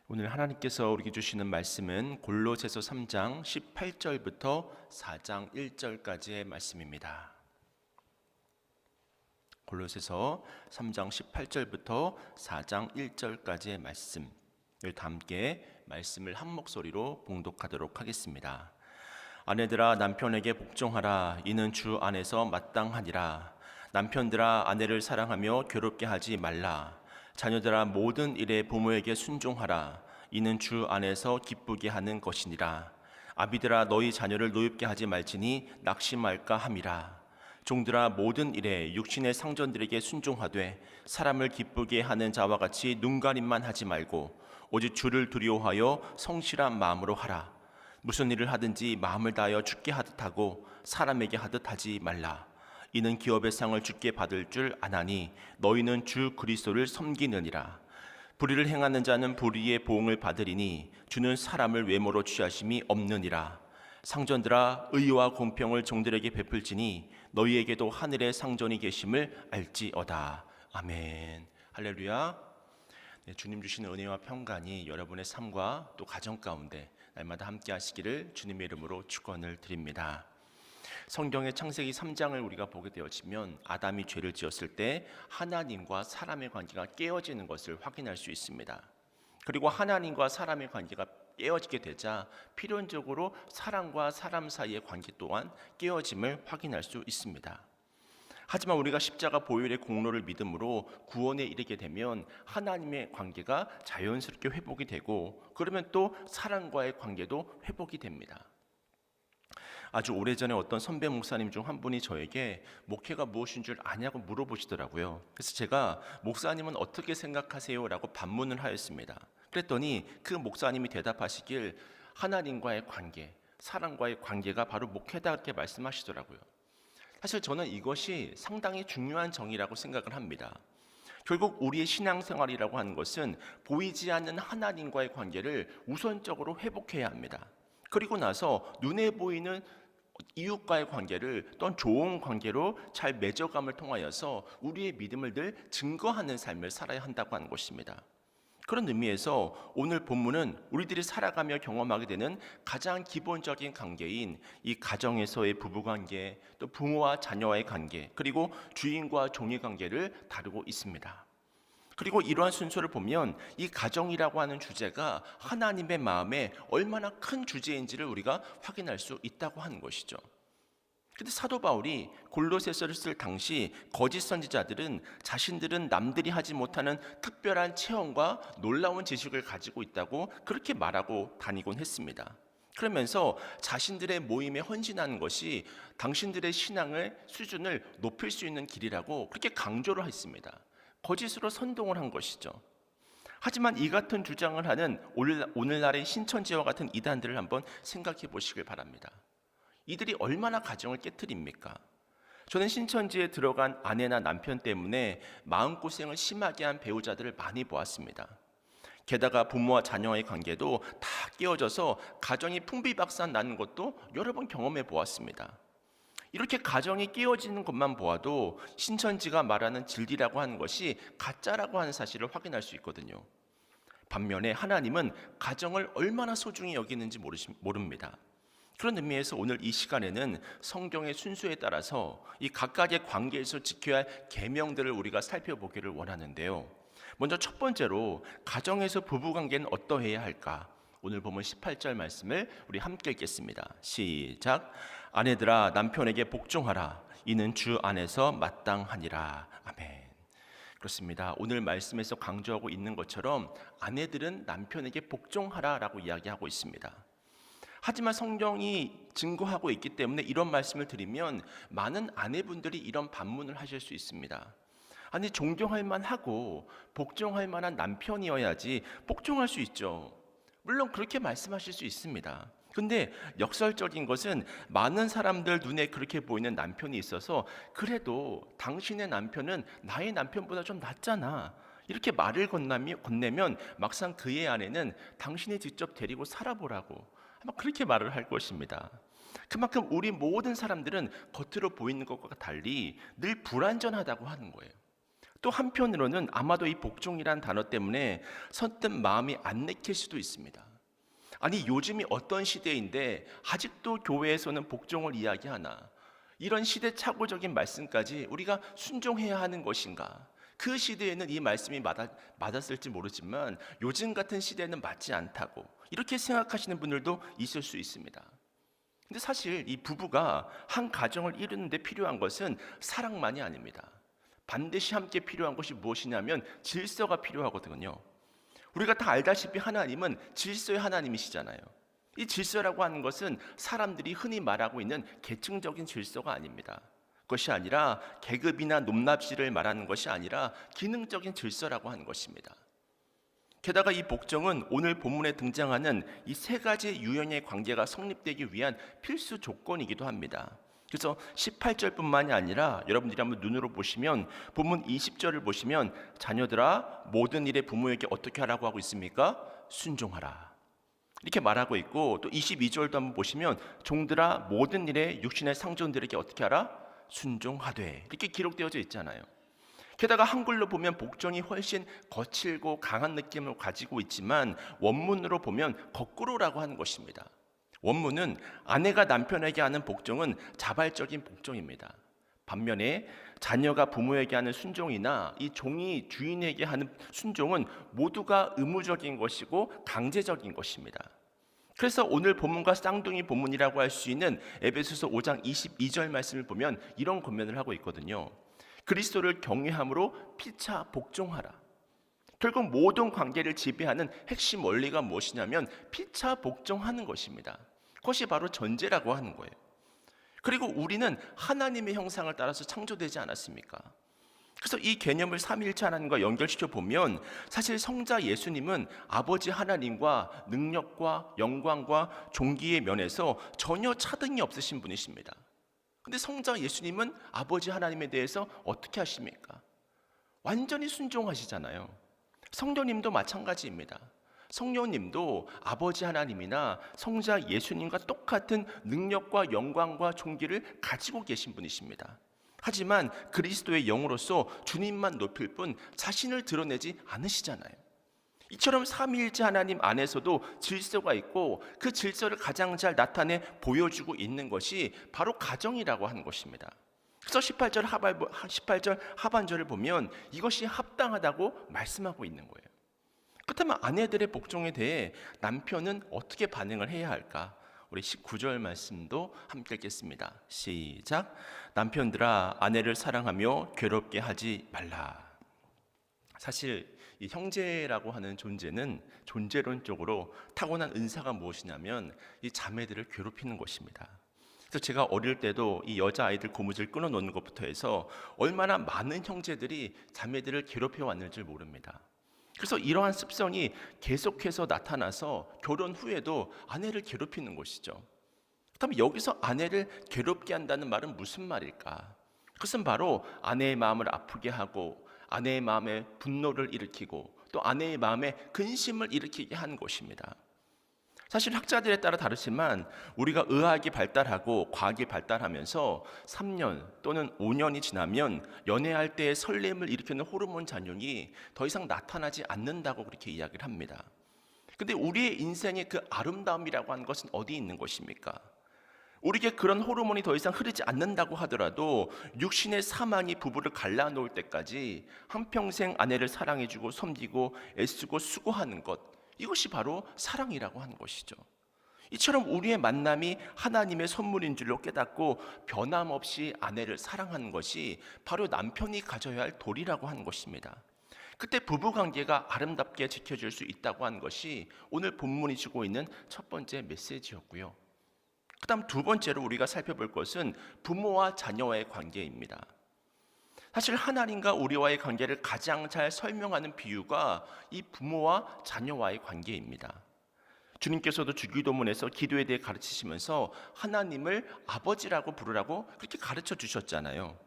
오늘 하나님께서 우리에게 주시는 말씀은 골로새서 3장 18절부터 4장 1절까지의 말씀입니다. 골로새서 3장 18절부터 4장 1절까지의 말씀, 다 함께 말씀을 한 목소리로 봉독하도록 하겠습니다. 아내들아 남편에게 복종하라. 이는 주 안에서 마땅하니라. 남편들아 아내를 사랑하며 괴롭게 하지 말라. 자녀들아 모든 일에 부모에게 순종하라. 이는 주 안에서 기쁘게 하는 것이니라. 아비들아 너희 자녀를 노엽게 하지 말지니 낙심할까 함이라. 종들아 모든 일에 육신의 상전들에게 순종하되 사람을 기쁘게 하는 자와 같이 눈가림만 하지 말고 오직 주를 두려워하여 성실한 마음으로 하라. 무슨 일을 하든지 마음을 다하여 주께 하듯 하고 사람에게 하듯 하지 말라. 이는 기업의 상을 주께 받을 줄 아나니 너희는 주 그리스도를 섬기느니라. 불의를 행하는 자는 불의의 보응을 받으리니 주는 사람을 외모로 취하심이 없느니라. 상전들아 의와 공평을 종들에게 베풀지니 너희에게도 하늘에 상전이 계심을 알지어다. 아멘. 할렐루야. 주님 주시는 은혜와 평강이 여러분의 삶과 또 가정 가운데 날마다 함께 하시기를 주님의 이름으로 축원을 드립니다. 성경의 창세기 3장을 우리가 보게 되어지면 아담이 죄를 지었을 때 하나님과 사람의 관계가 깨어지는 것을 확인할 수 있습니다. 그리고 하나님과 사람의 관계가 깨어지게 되자 필연적으로 사람과 사람 사이의 관계 또한 깨어짐을 확인할 수 있습니다. 하지만 우리가 십자가 보혈의 공로를 믿음으로 구원에 이르게 되면 하나님의 관계가 자연스럽게 회복이 되고 그러면 또 사람과의 관계도 회복이 됩니다. 아주 오래전에 어떤 선배 목사님 중 한 분이 저에게 목회가 무엇인 줄 아냐고 물어보시더라고요. 그래서 제가 목사님은 어떻게 생각하세요? 라고 반문을 하였습니다. 그랬더니 그 목사님이 대답하시길 하나님과의 관계, 사람과의 관계가 바로 목회다 이렇게 말씀하시더라고요. 사실 저는 이것이 상당히 중요한 정의라고 생각을 합니다. 결국 우리의 신앙생활이라고 하는 것은 보이지 않는 하나님과의 관계를 우선적으로 회복해야 합니다. 그리고 나서 눈에 보이는 이웃과의 관계를 또한 좋은 관계로 잘 맺어감을 통하여서 우리의 믿음을 늘 증거하는 삶을 살아야 한다고 하는 것입니다. 그런 의미에서 오늘 본문은 우리들이 살아가며 경험하게 되는 가장 기본적인 관계인 이 가정에서의 부부관계, 또 부모와 자녀와의 관계, 그리고 주인과 종의 관계를 다루고 있습니다. 그리고 이러한 순서를 보면 이 가정이라고 하는 주제가 하나님의 마음에 얼마나 큰 주제인지를 우리가 확인할 수 있다고 하는 것이죠. 근데 사도 바울이 골로새서를 쓸 당시 거짓 선지자들은 자신들은 남들이 하지 못하는 특별한 체험과 놀라운 지식을 가지고 있다고 그렇게 말하고 다니곤 했습니다. 그러면서 자신들의 모임에 헌신하는 것이 당신들의 신앙의 수준을 높일 수 있는 길이라고 그렇게 강조를 했습니다. 거짓으로 선동을 한 것이죠. 하지만 이 같은 주장을 하는 오늘날의 신천지와 같은 이단들을 한번 생각해 보시길 바랍니다. 이들이 얼마나 가정을 깨트립니까? 저는 신천지에 들어간 아내나 남편 때문에 마음고생을 심하게 한 배우자들을 많이 보았습니다. 게다가 부모와 자녀와의 관계도 다 깨어져서 가정이 풍비박산 나는 것도 여러 번 경험해 보았습니다. 이렇게 가정이 깨어지는 것만 보아도 신천지가 말하는 진리라고 하는 것이 가짜라고 하는 사실을 확인할 수 있거든요. 반면에 하나님은 가정을 얼마나 소중히 여기는지 모릅니다. 그런 의미에서 오늘 이 시간에는 성경의 순서에 따라서 이 각각의 관계에서 지켜야 할 계명들을 우리가 살펴보기를 원하는데요. 먼저 첫 번째로 가정에서 부부관계는 어떠해야 할까? 오늘 보면 18절 말씀을 우리 함께 읽겠습니다. 시작. 아내들아 남편에게 복종하라. 이는 주 안에서 마땅하니라. 아멘. 그렇습니다. 오늘 말씀에서 강조하고 있는 것처럼 아내들은 남편에게 복종하라라고 이야기하고 있습니다. 하지만 성경이 증거하고 있기 때문에 이런 말씀을 드리면 많은 아내분들이 이런 반문을 하실 수 있습니다. 아니 존경할 만하고 복종할 만한 남편이어야지 복종할 수 있죠. 물론 그렇게 말씀하실 수 있습니다. 근데 역설적인 것은 많은 사람들 눈에 그렇게 보이는 남편이 있어서 그래도 당신의 남편은 나의 남편보다 좀 낫잖아. 이렇게 말을 건네면 막상 그의 아내는 당신이 직접 데리고 살아보라고 아마 그렇게 말을 할 것입니다. 그만큼 우리 모든 사람들은 겉으로 보이는 것과 달리 늘 불완전하다고 하는 거예요. 또 한편으로는 아마도 이 복종이란 단어 때문에 선뜻 마음이 안 내킬 수도 있습니다. 아니, 요즘이 어떤 시대인데 아직도 교회에서는 복종을 이야기하나? 이런 시대착오적인 말씀까지 우리가 순종해야 하는 것인가? 그 시대에는 이 말씀이 맞았을지 모르지만 요즘 같은 시대에는 맞지 않다고 이렇게 생각하시는 분들도 있을 수 있습니다. 근데 사실 이 부부가 한 가정을 이루는 데 필요한 것은 사랑만이 아닙니다. 반드시 함께 필요한 것이 무엇이냐면 질서가 필요하거든요. 우리가 다 알다시피 하나님은 질서의 하나님이시잖아요. 이 질서라고 하는 것은 사람들이 흔히 말하고 있는 계층적인 질서가 아닙니다. 그것이 아니라 계급이나 높낮이를 말하는 것이 아니라 기능적인 질서라고 하는 것입니다. 게다가 이 복종은 오늘 본문에 등장하는 이 세 가지 유형의 관계가 성립되기 위한 필수 조건이기도 합니다. 그래서 18절뿐만이 아니라 여러분들이 한번 눈으로 보시면 본문 20절을 보시면 자녀들아 모든 일에 부모에게 어떻게 하라고 하고 있습니까? 순종하라. 이렇게 말하고 있고 또 22절도 한번 보시면 종들아 모든 일에 육신의 상전들에게 어떻게 하라? 순종하되. 이렇게 기록되어져 있잖아요. 게다가 한글로 보면 복종이 훨씬 거칠고 강한 느낌을 가지고 있지만 원문으로 보면 거꾸로라고 하는 것입니다. 원문은 아내가 남편에게 하는 복종은 자발적인 복종입니다. 반면에 자녀가 부모에게 하는 순종이나 이 종이 주인에게 하는 순종은 모두가 의무적인 것이고 강제적인 것입니다. 그래서 오늘 본문과 쌍둥이 본문이라고 할 수 있는 에베소서 5장 22절 말씀을 보면 이런 권면을 하고 있거든요. 그리스도를 경외함으로 피차 복종하라. 결국 모든 관계를 지배하는 핵심 원리가 무엇이냐면 피차 복종하는 것입니다. 그것이 바로 전제라고 하는 거예요. 그리고 우리는 하나님의 형상을 따라서 창조되지 않았습니까? 그래서 이 개념을 삼위일체 하나님과 연결시켜 보면 사실 성자 예수님은 아버지 하나님과 능력과 영광과 존귀의 면에서 전혀 차등이 없으신 분이십니다. 근데 성자 예수님은 아버지 하나님에 대해서 어떻게 하십니까? 완전히 순종하시잖아요. 성령님도 마찬가지입니다. 성령님도 아버지 하나님이나 성자 예수님과 똑같은 능력과 영광과 존귀를 가지고 계신 분이십니다. 하지만 그리스도의 영으로서 주님만 높일 뿐 자신을 드러내지 않으시잖아요. 이처럼 삼위일체 하나님 안에서도 질서가 있고 그 질서를 가장 잘 나타내 보여주고 있는 것이 바로 가정이라고 하는 것입니다. 그래서 18절 하반절을 보면 이것이 합당하다고 말씀하고 있는 거예요. 그렇다면 아내들의 복종에 대해 남편은 어떻게 반응을 해야 할까? 우리 19절 말씀도 함께 읽겠습니다. 시작. 남편들아 아내를 사랑하며 괴롭게 하지 말라. 사실 이 형제라고 하는 존재는 존재론적으로 타고난 은사가 무엇이냐면 이 자매들을 괴롭히는 것입니다. 그래서 제가 어릴 때도 이 여자아이들 고무줄 끊어놓는 것부터 해서 얼마나 많은 형제들이 자매들을 괴롭혀 왔는지 모릅니다. 그래서 이러한 습성이 계속해서 나타나서 결혼 후에도 아내를 괴롭히는 것이죠. 그렇다면 여기서 아내를 괴롭게 한다는 말은 무슨 말일까? 그것은 바로 아내의 마음을 아프게 하고 아내의 마음에 분노를 일으키고 또 아내의 마음에 근심을 일으키게 하는 것입니다. 사실 학자들에 따라 다르지만 우리가 의학이 발달하고 과학이 발달하면서 3년 또는 5년이 지나면 연애할 때의 설렘을 일으키는 호르몬 잔용이 더 이상 나타나지 않는다고 그렇게 이야기를 합니다. 근데 우리의 인생의 그 아름다움이라고 하는 것은 어디 있는 것입니까? 우리에게 그런 호르몬이 더 이상 흐르지 않는다고 하더라도 육신의 사망이 부부를 갈라놓을 때까지 한평생 아내를 사랑해주고 섬기고 애쓰고 수고하는 것, 이것이 바로 사랑이라고 하는 것이죠. 이처럼 우리의 만남이 하나님의 선물인 줄로 깨닫고 변함없이 아내를 사랑하는 것이 바로 남편이 가져야 할 도리라고 하는 것입니다. 그때 부부관계가 아름답게 지켜질 수 있다고 하는 것이 오늘 본문이 주고 있는 첫 번째 메시지였고요. 그 다음 두 번째로 우리가 살펴볼 것은 부모와 자녀와의 관계입니다. 사실 하나님과 우리와의 관계를 가장 잘 설명하는 비유가 이 부모와 자녀와의 관계입니다. 주님께서도 주기도문에서 기도에 대해 가르치시면서 하나님을 아버지라고 부르라고 그렇게 가르쳐 주셨잖아요.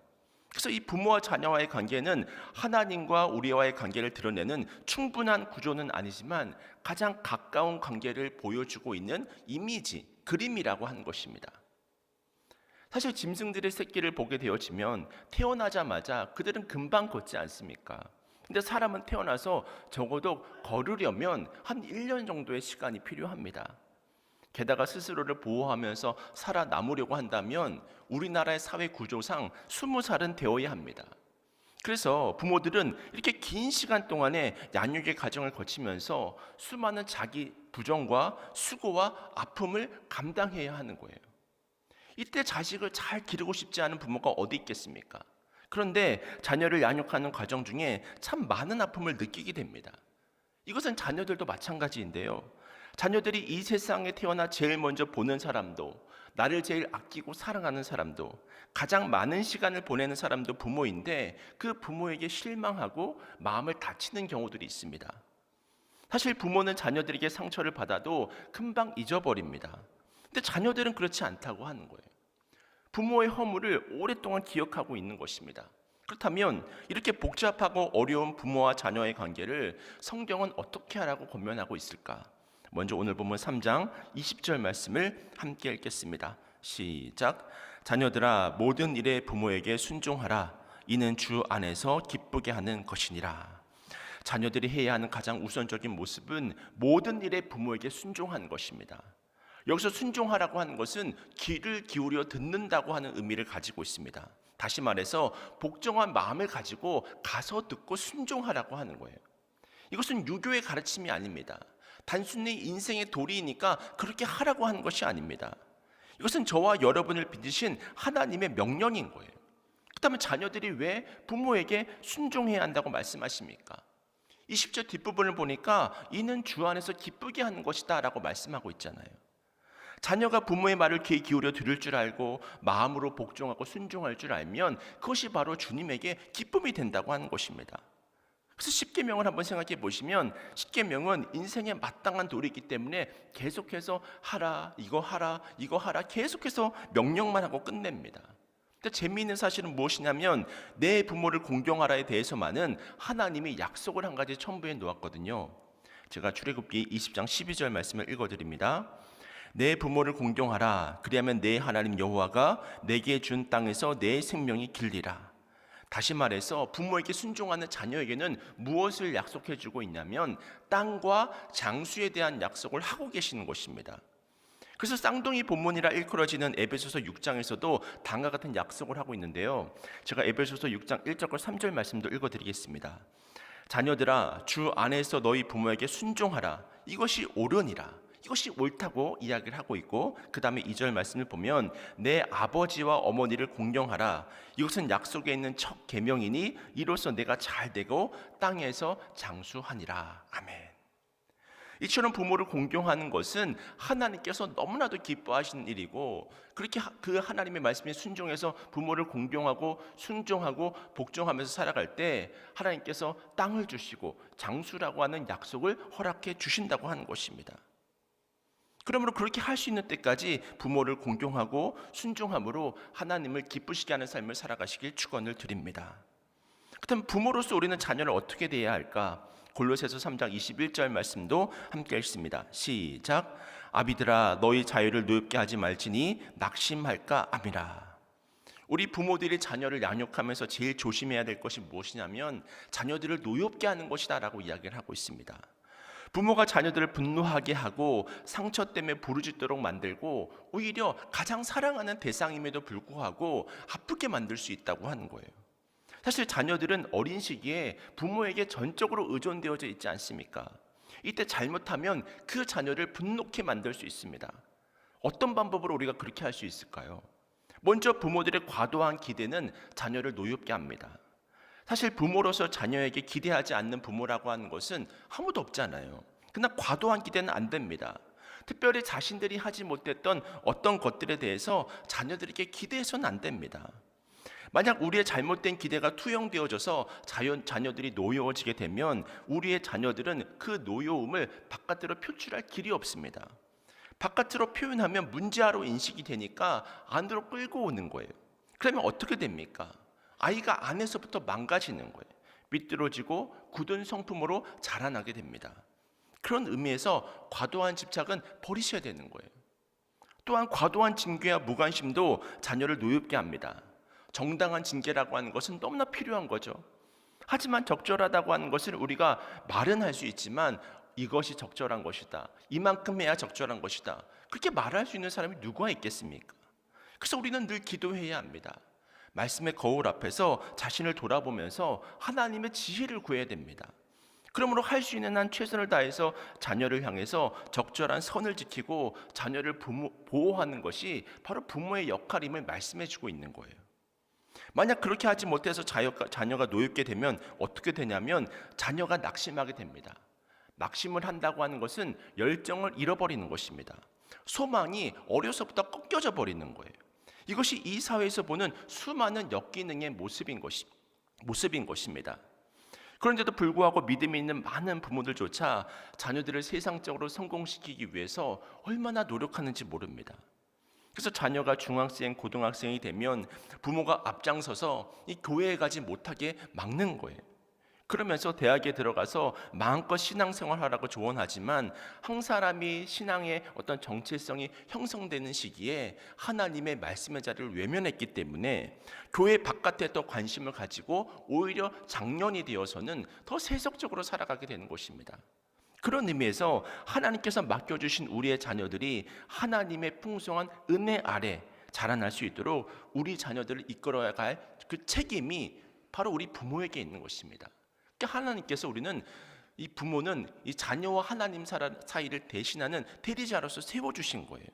그래서 이 부모와 자녀와의 관계는 하나님과 우리와의 관계를 드러내는 충분한 구조는 아니지만 가장 가까운 관계를 보여주고 있는 이미지, 그림이라고 하는 것입니다. 사실 짐승들의 새끼를 보게 되어지면 태어나자마자 그들은 금방 걷지 않습니까? 근데 사람은 태어나서 적어도 걸으려면 한 1년 정도의 시간이 필요합니다. 게다가 스스로를 보호하면서 살아남으려고 한다면 우리나라의 사회 구조상 20살은 되어야 합니다. 그래서 부모들은 이렇게 긴 시간 동안에 양육의 과정을 거치면서 수많은 자기 부정과 수고와 아픔을 감당해야 하는 거예요. 이때 자식을 잘 기르고 싶지 않은 부모가 어디 있겠습니까? 그런데 자녀를 양육하는 과정 중에 참 많은 아픔을 느끼게 됩니다. 이것은 자녀들도 마찬가지인데요. 자녀들이 이 세상에 태어나 제일 먼저 보는 사람도, 나를 제일 아끼고 사랑하는 사람도, 가장 많은 시간을 보내는 사람도 부모인데 그 부모에게 실망하고 마음을 다치는 경우들이 있습니다. 사실 부모는 자녀들에게 상처를 받아도 금방 잊어버립니다. 근데 자녀들은 그렇지 않다고 하는 거예요. 부모의 허물을 오랫동안 기억하고 있는 것입니다. 그렇다면 이렇게 복잡하고 어려운 부모와 자녀의 관계를 성경은 어떻게 하라고 권면하고 있을까? 먼저 오늘 본문 3장 20절 말씀을 함께 읽겠습니다. 시작. 자녀들아 모든 일에 부모에게 순종하라. 이는 주 안에서 기쁘게 하는 것이니라. 자녀들이 해야 하는 가장 우선적인 모습은 모든 일에 부모에게 순종하는 것입니다. 여기서 순종하라고 하는 것은 귀를 기울여 듣는다고 하는 의미를 가지고 있습니다. 다시 말해서 복종한 마음을 가지고 가서 듣고 순종하라고 하는 거예요. 이것은 유교의 가르침이 아닙니다. 단순히 인생의 도리이니까 그렇게 하라고 하는 것이 아닙니다. 이것은 저와 여러분을 빚으신 하나님의 명령인 거예요. 그렇다면 자녀들이 왜 부모에게 순종해야 한다고 말씀하십니까? 20절 뒷부분을 보니까 이는 주 안에서 기쁘게 하는 것이다 라고 말씀하고 있잖아요. 자녀가 부모의 말을 귀에 기울여 들을 줄 알고 마음으로 복종하고 순종할 줄 알면 그것이 바로 주님에게 기쁨이 된다고 하는 것입니다. 그래서 십계명을 한번 생각해 보시면 십계명은 인생에 마땅한 도리이기 때문에 계속해서 하라, 이거 하라, 이거 하라 계속해서 명령만 하고 끝냅니다. 근데 재미있는 사실은 무엇이냐면 내 부모를 공경하라에 대해서만은 하나님이 약속을 한 가지 첨부해 놓았거든요. 제가 출애굽기 20장 12절 말씀을 읽어드립니다. 내 부모를 공경하라. 그리하면 내 하나님 여호와가 내게 준 땅에서 내 생명이 길리라. 다시 말해서 부모에게 순종하는 자녀에게는 무엇을 약속해 주고 있냐면 땅과 장수에 대한 약속을 하고 계시는 것입니다. 그래서 쌍둥이 본문이라 일컬어지는 에베소서 6장에서도 다음과 같은 약속을 하고 있는데요. 제가 에베소서 6장 1절과 3절 말씀도 읽어드리겠습니다. 자녀들아 주 안에서 너희 부모에게 순종하라. 이것이 옳으니라. 이것이 옳다고 이야기를 하고 있고 그 다음에 2절 말씀을 보면 내 아버지와 어머니를 공경하라. 이것은 약속에 있는 첫 계명이니 이로써 내가 잘 되고 땅에서 장수하니라. 아멘. 이처럼 부모를 공경하는 것은 하나님께서 너무나도 기뻐하시는 일이고 그렇게 그 하나님의 말씀에 순종해서 부모를 공경하고 순종하고 복종하면서 살아갈 때 하나님께서 땅을 주시고 장수라고 하는 약속을 허락해 주신다고 하는 것입니다. 그러므로 그렇게 할 수 있는 때까지 부모를 공경하고 순종함으로 하나님을 기쁘시게 하는 삶을 살아가시길 축원을 드립니다. 그렇다면 부모로서 우리는 자녀를 어떻게 대해야 할까? 골로새서 3장 21절 말씀도 함께 읽습니다. 시작. 아비들아 너희 자유를 노엽게 하지 말지니 낙심할까 아미라. 우리 부모들이 자녀를 양육하면서 제일 조심해야 될 것이 무엇이냐면 자녀들을 노엽게 하는 것이다 라고 이야기를 하고 있습니다. 부모가 자녀들을 분노하게 하고 상처 때문에 부르짖도록 만들고 오히려 가장 사랑하는 대상임에도 불구하고 아프게 만들 수 있다고 하는 거예요. 사실 자녀들은 어린 시기에 부모에게 전적으로 의존되어져 있지 않습니까? 이때 잘못하면 그 자녀를 분노케 만들 수 있습니다. 어떤 방법으로 우리가 그렇게 할 수 있을까요? 먼저 부모들의 과도한 기대는 자녀를 노엽게 합니다. 사실 부모로서 자녀에게 기대하지 않는 부모라고 하는 것은 아무도 없잖아요. 그러나 과도한 기대는 안 됩니다. 특별히 자신들이 하지 못했던 어떤 것들에 대해서 자녀들에게 기대해서는 안 됩니다. 만약 우리의 잘못된 기대가 투영되어져서 자녀들이 노여워지게 되면 우리의 자녀들은 그 노여움을 바깥으로 표출할 길이 없습니다. 바깥으로 표현하면 문제아로 인식이 되니까 안으로 끌고 오는 거예요. 그러면 어떻게 됩니까? 아이가 안에서부터 망가지는 거예요. 삐뚤어지고 굳은 성품으로 자라나게 됩니다. 그런 의미에서 과도한 집착은 버리셔야 되는 거예요. 또한 과도한 징계와 무관심도 자녀를 노엽게 합니다. 정당한 징계라고 하는 것은 너무나 필요한 거죠. 하지만 적절하다고 하는 것을 우리가 말은 할 수 있지만 이것이 적절한 것이다, 이만큼 해야 적절한 것이다, 그렇게 말할 수 있는 사람이 누가 있겠습니까? 그래서 우리는 늘 기도해야 합니다. 말씀의 거울 앞에서 자신을 돌아보면서 하나님의 지혜를 구해야 됩니다. 그러므로 할 수 있는 한 최선을 다해서 자녀를 향해서 적절한 선을 지키고 자녀를 보호하는 것이 바로 부모의 역할임을 말씀해 주고 있는 거예요. 만약 그렇게 하지 못해서 자녀가 노엽게 되면 어떻게 되냐면 자녀가 낙심하게 됩니다. 낙심을 한다고 하는 것은 열정을 잃어버리는 것입니다. 소망이 어려서부터 꺾여져 버리는 거예요. 이것이 이 사회에서 보는 수많은 역기능의 모습인 것입니다. 그런데도 불구하고 믿음이 있는 많은 부모들조차 자녀들을 세상적으로 성공시키기 위해서 얼마나 노력하는지 모릅니다. 그래서 자녀가 중학생, 고등학생이 되면 부모가 앞장서서 이 교회에 가지 못하게 막는 거예요. 그러면서 대학에 들어가서 마음껏 신앙생활하라고 조언하지만 한 사람이 신앙의 어떤 정체성이 형성되는 시기에 하나님의 말씀의 자리를 외면했기 때문에 교회 바깥에 더 관심을 가지고 오히려 장년이 되어서는 더 세속적으로 살아가게 되는 것입니다. 그런 의미에서 하나님께서 맡겨주신 우리의 자녀들이 하나님의 풍성한 은혜 아래 자라날 수 있도록 우리 자녀들을 이끌어야 할 그 책임이 바로 우리 부모에게 있는 것입니다. 하나님께서 우리는 이 부모는 이 자녀와 하나님 사이를 대신하는 대리자로서 세워주신 거예요.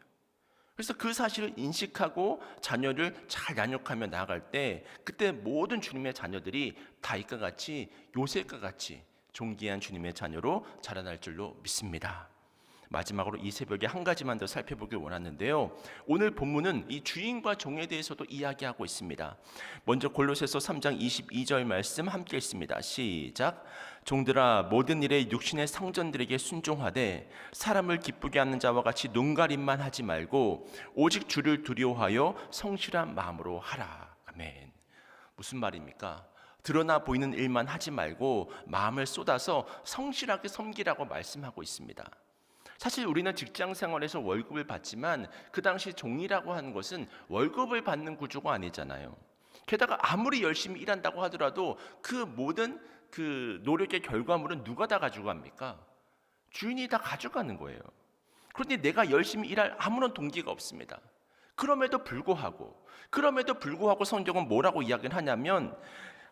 그래서 그 사실을 인식하고 자녀를 잘 양육하며 나아갈 때 그때 모든 주님의 자녀들이 다윗과 같이 요셉과 같이 존귀한 주님의 자녀로 자라날 줄로 믿습니다. 마지막으로 이 새벽에 한 가지만 더 살펴보길 원하는데요. 오늘 본문은 이 주인과 종에 대해서도 이야기하고 있습니다. 먼저 골로새서 3장 22절 말씀 함께 읽습니다. 시작. 종들아 모든 일에 육신의 상전들에게 순종하되 사람을 기쁘게 하는 자와 같이 눈가림만 하지 말고 오직 주를 두려워하여 성실한 마음으로 하라. 아멘. 무슨 말입니까? 드러나 보이는 일만 하지 말고 마음을 쏟아서 성실하게 섬기라고 말씀하고 있습니다. 사실 우리는 직장 생활에서 월급을 받지만 그 당시 종이라고 하는 것은 월급을 받는 구조가 아니잖아요. 게다가 아무리 열심히 일한다고 하더라도 그 모든 그 노력의 결과물은 누가 다 가져갑니까? 주인이 다 가져가는 거예요. 그런데 내가 열심히 일할 아무런 동기가 없습니다. 그럼에도 불구하고 성경은 뭐라고 이야기를 하냐면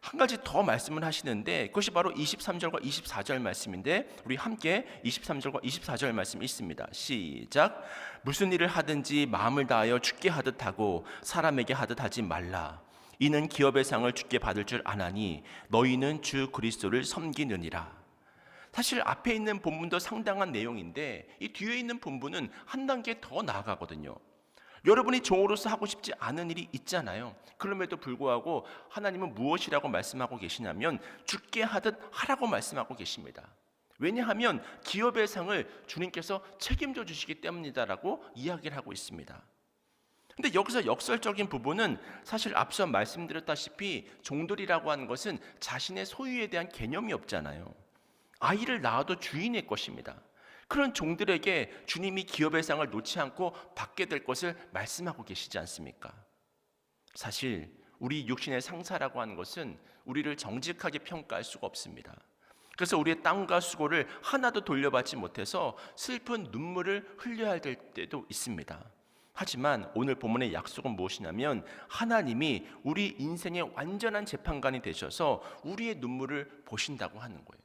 한 가지 더 말씀을 하시는데 그것이 바로 23절과 24절 말씀인데 우리 함께 23절과 24절 말씀 읽습니다. 시작. 무슨 일을 하든지 마음을 다하여 주께 하듯 하고 사람에게 하듯 하지 말라. 이는 기업의 상을 주께 받을 줄 아나니 너희는 주 그리스도를 섬기느니라. 사실 앞에 있는 본문도 상당한 내용인데 이 뒤에 있는 본문은 한 단계 더 나아가거든요. 여러분이 종으로서 하고 싶지 않은 일이 있잖아요. 그럼에도 불구하고 하나님은 무엇이라고 말씀하고 계시냐면 주께 하듯 하라고 말씀하고 계십니다. 왜냐하면 기업의 상을 주님께서 책임져 주시기 때문이다라고 이야기를 하고 있습니다. 근데 여기서 역설적인 부분은 사실 앞서 말씀드렸다시피 종들이라고 하는 것은 자신의 소유에 대한 개념이 없잖아요. 아이를 낳아도 주인의 것입니다. 그런 종들에게 주님이 기업의 상을 놓지 않고 받게 될 것을 말씀하고 계시지 않습니까? 사실 우리 육신의 상사라고 하는 것은 우리를 정직하게 평가할 수가 없습니다. 그래서 우리의 땀과 수고를 하나도 돌려받지 못해서 슬픈 눈물을 흘려야 할 때도 있습니다. 하지만 오늘 본문의 약속은 무엇이냐면 하나님이 우리 인생의 완전한 재판관이 되셔서 우리의 눈물을 보신다고 하는 거예요.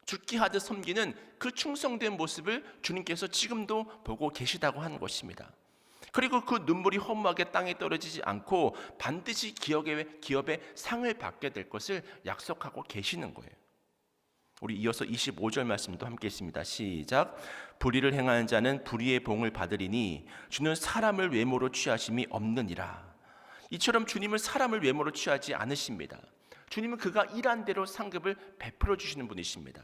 죽게 하듯 섬기는 그 충성된 모습을 주님께서 지금도 보고 계시다고 하는 것입니다. 그리고 그 눈물이 허무하게 땅에 떨어지지 않고 반드시 기업의 상을 받게 될 것을 약속하고 계시는 거예요. 우리 이어서 25절 말씀도 함께 있습니다. 시작. 불의를 행하는 자는 불의의 봉을 받으리니 주는 사람을 외모로 취하심이 없느니라. 이처럼 주님은 사람을 외모로 취하지 않으십니다. 주님은 그가 일한 대로 상급을 베풀어 주시는 분이십니다.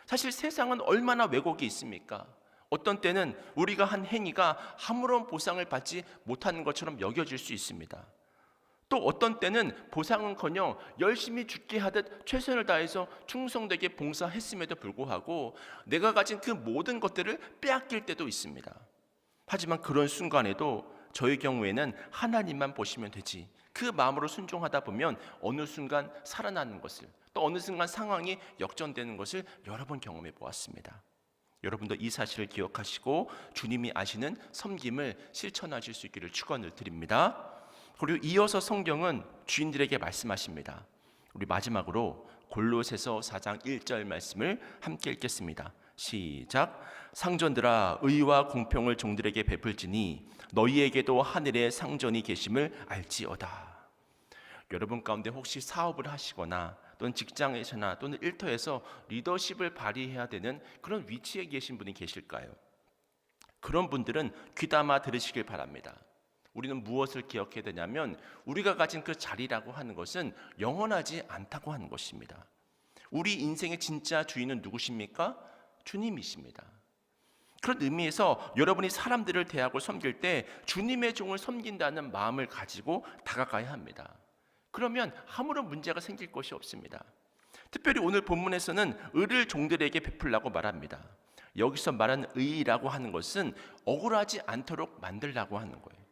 사실 세상은 얼마나 왜곡이 있습니까? 어떤 때는 우리가 한 행위가 아무런 보상을 받지 못하는 것처럼 여겨질 수 있습니다. 또 어떤 때는 보상은커녕 열심히 죽게 하듯 최선을 다해서 충성되게 봉사했음에도 불구하고 내가 가진 그 모든 것들을 빼앗길 때도 있습니다. 하지만 그런 순간에도 저의 경우에는 하나님만 보시면 되지, 그 마음으로 순종하다 보면 어느 순간 살아나는 것을, 또 어느 순간 상황이 역전되는 것을 여러 번 경험해 보았습니다. 여러분도 이 사실을 기억하시고 주님이 아시는 섬김을 실천하실 수 있기를 축원을 드립니다. 그리고 이어서 성경은 주인들에게 말씀하십니다. 우리 마지막으로 골로새서 4장 1절 말씀을 함께 읽겠습니다. 시작. 상전들아, 의와 공평을 종들에게 베풀지니 너희에게도 하늘에 상전이 계심을 알지어다. 여러분 가운데 혹시 사업을 하시거나 또는 직장에서나 또는 일터에서 리더십을 발휘해야 되는 그런 위치에 계신 분이 계실까요? 그런 분들은 귀담아 들으시길 바랍니다. 우리는 무엇을 기억해야 되냐면 우리가 가진 그 자리라고 하는 것은 영원하지 않다고 하는 것입니다. 우리 인생의 진짜 주인은 누구십니까? 주님이십니다. 그런 의미에서 여러분이 사람들을 대하고 섬길 때 주님의 종을 섬긴다는 마음을 가지고 다가가야 합니다. 그러면 아무런 문제가 생길 것이 없습니다. 특별히 오늘 본문에서는 의를 종들에게 베풀라고 말합니다. 여기서 말하는 의라고 하는 것은 억울하지 않도록 만들라고 하는 거예요.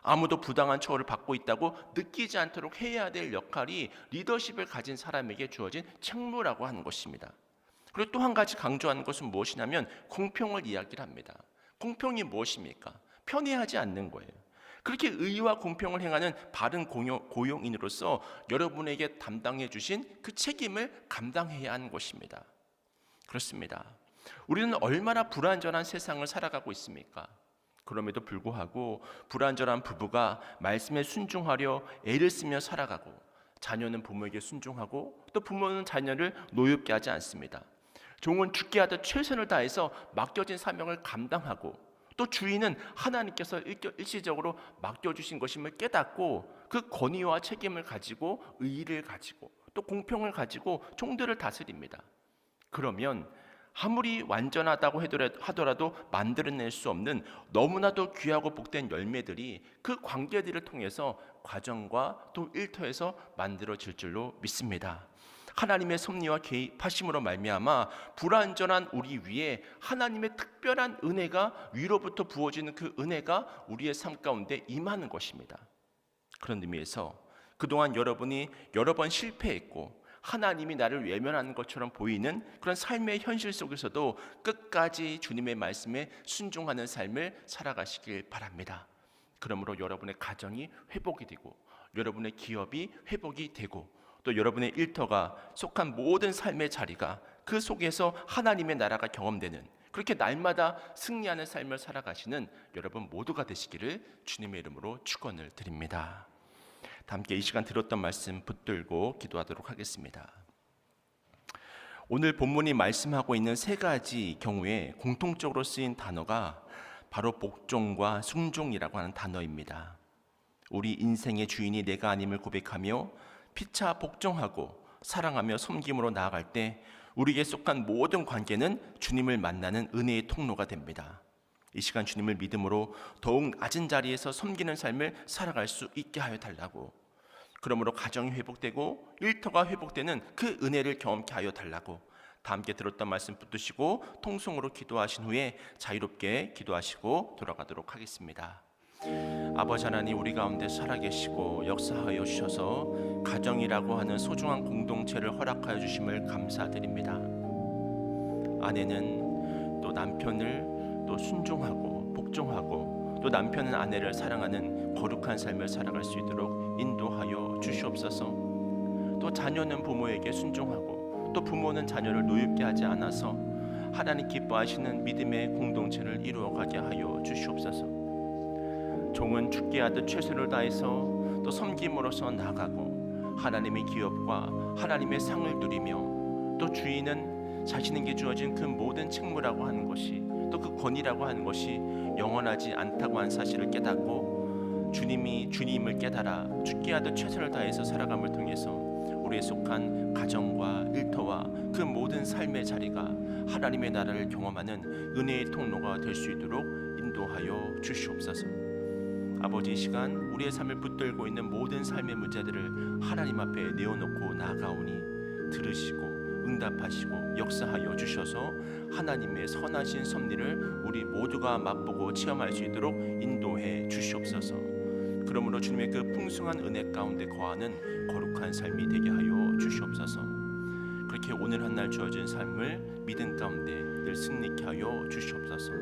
아무도 부당한 처우를 받고 있다고 느끼지 않도록 해야 될 역할이 리더십을 가진 사람에게 주어진 책무라고 하는 것입니다. 그리고 또 한 가지 강조하는 것은 무엇이냐면 공평을 이야기를 합니다. 공평이 무엇입니까? 편애하지 않는 거예요. 그렇게 의와 공평을 행하는 바른 고용인으로서 여러분에게 담당해 주신 그 책임을 감당해야 하는 것입니다. 그렇습니다. 우리는 얼마나 불완전한 세상을 살아가고 있습니까? 그럼에도 불구하고 불완전한 부부가 말씀에 순종하려 애를 쓰며 살아가고, 자녀는 부모에게 순종하고 또 부모는 자녀를 노엽게 하지 않습니다. 종은 죽게 하듯 최선을 다해서 맡겨진 사명을 감당하고, 또 주인은 하나님께서 일시적으로 맡겨주신 것임을 깨닫고 그 권위와 책임을 가지고 의의를 가지고 또 공평을 가지고 종들을 다스립니다. 그러면 아무리 완전하다고 하더라도 만들어낼 수 없는 너무나도 귀하고 복된 열매들이 그 관계들을 통해서 가정과 또 일터에서 만들어질 줄로 믿습니다. 하나님의 섭리와 개입하심으로 말미암아 불완전한 우리 위에 하나님의 특별한 은혜가 위로부터 부어지는 그 은혜가 우리의 삶 가운데 임하는 것입니다. 그런 의미에서 그동안 여러분이 여러 번 실패했고 하나님이 나를 외면하는 것처럼 보이는 그런 삶의 현실 속에서도 끝까지 주님의 말씀에 순종하는 삶을 살아가시길 바랍니다. 그러므로 여러분의 가정이 회복이 되고 여러분의 기업이 회복이 되고 또 여러분의 일터가 속한 모든 삶의 자리가 그 속에서 하나님의 나라가 경험되는, 그렇게 날마다 승리하는 삶을 살아가시는 여러분 모두가 되시기를 주님의 이름으로 축원을 드립니다. 다 함께 이 시간 들었던 말씀 붙들고 기도하도록 하겠습니다. 오늘 본문이 말씀하고 있는 세 가지 경우에 공통적으로 쓰인 단어가 바로 복종과 순종이라고 하는 단어입니다. 우리 인생의 주인이 내가 아님을 고백하며 피차 복종하고 사랑하며 섬김으로 나아갈 때 우리에게 속한 모든 관계는 주님을 만나는 은혜의 통로가 됩니다. 이 시간 주님을 믿음으로 더욱 낮은 자리에서 섬기는 삶을 살아갈 수 있게 하여 달라고, 그러므로 가정이 회복되고 일터가 회복되는 그 은혜를 경험케 하여 달라고 다 함께 들었던 말씀 붙드시고 통성으로 기도하신 후에 자유롭게 기도하시고 돌아가도록 하겠습니다. 아버지 하나님, 우리 가운데 살아계시고 역사하여 주셔서 가정이라고 하는 소중한 공동체를 허락하여 주심을 감사드립니다. 아내는 또 남편을 또 순종하고 복종하고 또 남편은 아내를 사랑하는 거룩한 삶을 살아갈 수 있도록 인도하여 주시옵소서. 또 자녀는 부모에게 순종하고 또 부모는 자녀를 노엽게 하지 않아서 하나님 기뻐하시는 믿음의 공동체를 이루어가게 하여 주시옵소서. 종은 죽게 하듯 최선을 다해서 또 섬김으로써 나가고 하나님의 기업과 하나님의 상을 누리며, 또 주인은 자신에게 주어진 그 모든 책무라고 하는 것이 또 그 권위라고 하는 것이 영원하지 않다고 한 사실을 깨닫고 주님을 깨달아 죽게 하듯 최선을 다해서 살아감을 통해서 우리에 속한 가정과 일터와 그 모든 삶의 자리가 하나님의 나라를 경험하는 은혜의 통로가 될 수 있도록 인도하여 주시옵소서. 아버지, 이 시간 우리의 삶을 붙들고 있는 모든 삶의 문제들을 하나님 앞에 내어놓고 나아가오니 들으시고 응답하시고 역사하여 주셔서 하나님의 선하신 섭리를 우리 모두가 맛보고 체험할 수 있도록 인도해 주시옵소서. 그러므로 주님의 그 풍성한 은혜 가운데 거하는 거룩한 삶이 되게 하여 주시옵소서. 그렇게 오늘 한 날 주어진 삶을 믿음 가운데 늘 승리케 하여 주시옵소서.